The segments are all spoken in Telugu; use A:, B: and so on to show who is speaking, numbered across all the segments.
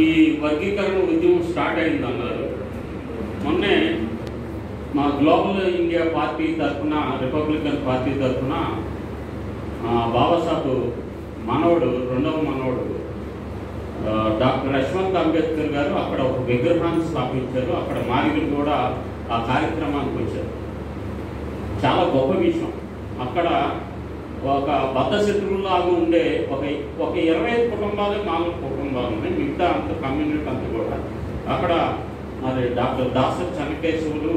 A: ఈ వర్గీకరణ ఉద్యమం స్టార్ట్ అయిందన్నారు. మొన్నే మా గ్లోబల్ ఇండియా పార్టీ తరఫున, రిపబ్లికన్ పార్టీ తరఫున బాబాసాహెబ్ మనవడు, రెండవ మనవడు డాక్టర్ యశ్వంత్ అంబేద్కర్ గారు అక్కడ ఒక విగ్రహాన్ని స్థాపించారు. అక్కడ మాదిగలు కూడా ఆ కార్యక్రమానికి వచ్చారు. చాలా గొప్ప విషయం. అక్కడ ఒక బద్ధ శత్రువులాగా ఉండే ఒక 25 కుటుంబాలే మామూలు కుటుంబాలు ఉన్నాయి. మిగతా అంత కమ్యూనిటీ అంతా కూడా అక్కడ మరి డాక్టర్ దాసరి చెన్నకేశవులు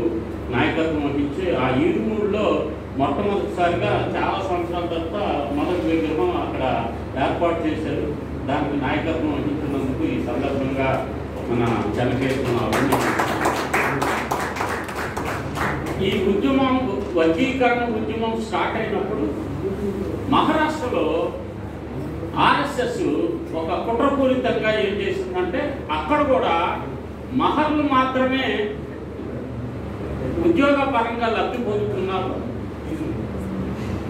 A: నాయకత్వం వహించి ఆ ఈడుమూడిలో మొట్టమొదటిసారిగా చాలా సంవత్సరాల తర్వాత మొదటి విగ్రహం అక్కడ ఏర్పాటు చేశారు. దానికి నాయకత్వం వహించినందుకు ఈ సందర్భంగా మన చెన్నకేశవులు ఈ ఉద్యమం, వర్గీకరణ ఉద్యమం స్టార్ట్ అయినప్పుడు మహారాష్ట్రలో ఆర్ఎస్ఎస్ ఒక కుట్రపూరితంగా ఏం చేసిందంటే అక్కడ కూడా మహర్లు మాత్రమే ఉద్యోగ పరంగా లబ్ధి పొందుతున్నారు.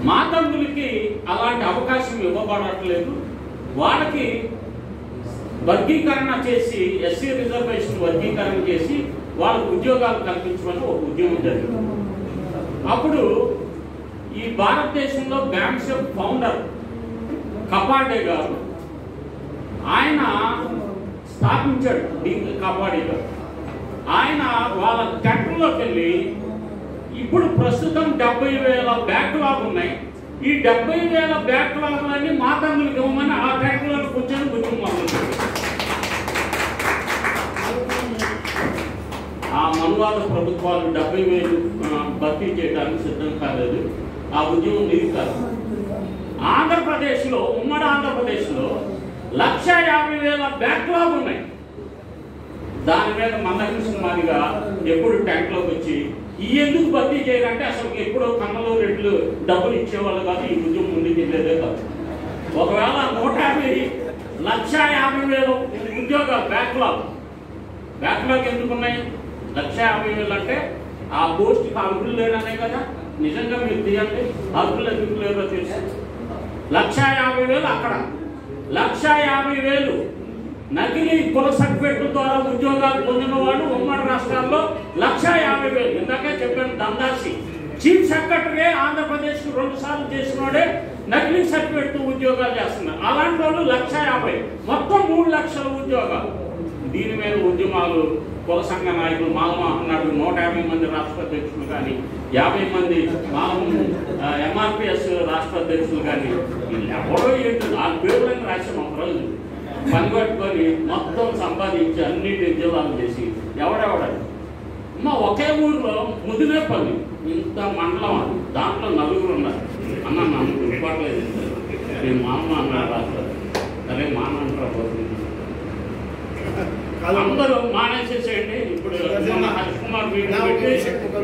A: మాతంగులకి అలాంటి అవకాశం ఇవ్వబడట్లేదు. వాళ్ళకి వర్గీకరణ చేసి, ఎస్సీ రిజర్వేషన్ వర్గీకరణ చేసి వాళ్ళకు ఉద్యోగాలు కల్పించమని ఒక ఉద్యమం జరిగింది. అప్పుడు ఈ భారతదేశంలో బ్యాంక్షెప్ ఫౌండర్ కపాడే గారు ఆయన స్థాపించాడు. కపాడే గారు ఆయన వాళ్ళ టెంట్లోకి వెళ్ళి ఇప్పుడు ప్రస్తుతం 70,000 బ్యాక్లాగ్ ఉన్నాయి. ఈ 70,000 బ్యాక్లాగ్లన్నీ మాతంగులకు ఇవ్వమని ఆ టెంట్లో కూర్చొని ఉద్యమం ఆ మనువాద ప్రభుత్వాలు 70,000 భర్తీ చేయడానికి సిద్ధం కాలేదు. ఆ ఉద్యమం ఇది కాదు. ఆంధ్రప్రదేశ్లో, ఉమ్మడి ఆంధ్రప్రదేశ్లో 150,000 బ్యాక్లాగ్ ఉన్నాయి. దాని మీద మందకృష్ణ మాదిగా ఎప్పుడు ట్యాంక్లోకి వచ్చి ఈ ఎందుకు భర్తీ చేయాలంటే అసలు ఎప్పుడో కన్నలో రెడ్లు డబ్బులు ఇచ్చేవాళ్ళు కాదు, ఈ ఉద్యమం ముందుకు వెళ్ళేదే కాదు. ఒకవేళ 150,000 ఉద్యోగాలు బ్యాక్లాగ్ ఎందుకు ఉన్నాయి? 150,000 అంటే ఆ పోస్ట్కి అర్హులు లేదనే కదా. నిజంగా మీరు తీయండి, అర్హులు ఎందుకు లేదో తెలుసు. 150,000 అక్కడ, 150,000 నకిలీ కుల సర్టిఫికెట్ల ద్వారా ఉద్యోగాలు పొందిన వాళ్ళు ఉమ్మడి రాష్ట్రాల్లో 150,000. ఇందాకే చెప్పాను, దందాసి చీఫ్ సెక్రటరీ ఆంధ్రప్రదేశ్కి 2 సార్లు చేసినోడే నకిలీ సర్టిఫికెట్ ఉద్యోగాలు చేస్తున్నారు. అలాంటి వాళ్ళు 150,000, మొత్తం 3 లక్షల ఉద్యోగాలు. దీని మీద ఉద్యమాలు కుల సంఘ నాయకులు మాలమహన్నాడు 150 మంది రాష్ట్ర అధ్యక్షులు కానీ, 50 మంది ఎంఆర్పిఎస్ రాష్ట్ర అధ్యక్షులు కానీ, వీళ్ళు ఎవరో ఏంటి ఆ పేర్లను రాసాం. ఒక రోజు పని పట్టుకొని మొత్తం సంపాదించి అన్నింటి జిల్లాలు చేసి ఎవడెవడాలి ఒకే ఊరిలో ముదినేపల్లి ఇంత మండలం అది, దాంట్లో 9 ఉన్నారు. అన్న నన్ను గుర్తుపట్టలేదు, నేను మామ అన్నారు రాష్ట్ర. అరే మామ అంటారు, అందరూ మానేసేసేయండి. ఇప్పుడు హరీష్ కుమార్ వీడియో పెట్టి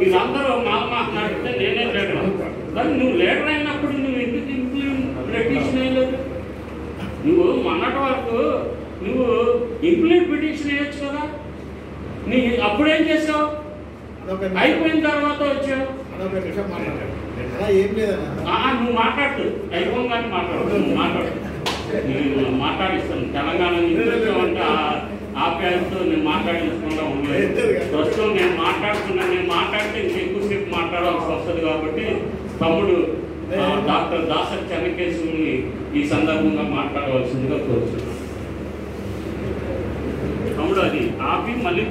A: వీళ్ళందరూ మాట్లాడితే నేనే లీడర్. కానీ నువ్వు లీడర్ అయినప్పుడు నువ్వు ఎందుకు పిటిషన్ వేయలేదు? నువ్వు మొన్నటి వరకు నువ్వు ఇంప్లీట్ పిటిషన్ వేయచ్చు కదా. నీ అప్పుడేం చేసావు? అయిపోయిన తర్వాత వచ్చావు. నువ్వు మాట్లాడు, అయిపోగానే మాట్లాడు. నువ్వు మాట్లాడిస్తాను. తెలంగాణ నుంచి వచ్చావంటే ఆప్యాయంతో నేను మాట్లాడించకుండా ఉండలేదు. ప్రస్తుతం నేను మాట్లాడుతున్నాను. నేను మాట్లాడితే ఇంకెక్కువసేపు మాట్లాడాల్సి వస్తుంది కాబట్టి తమ్ముడు డాక్టర్ దాసరి చెన్నకేశవుని ఈ సందర్భంగా మాట్లాడవలసిందిగా కోరుతున్నాను. తమ్ముడు అది ఆపి మళ్ళీ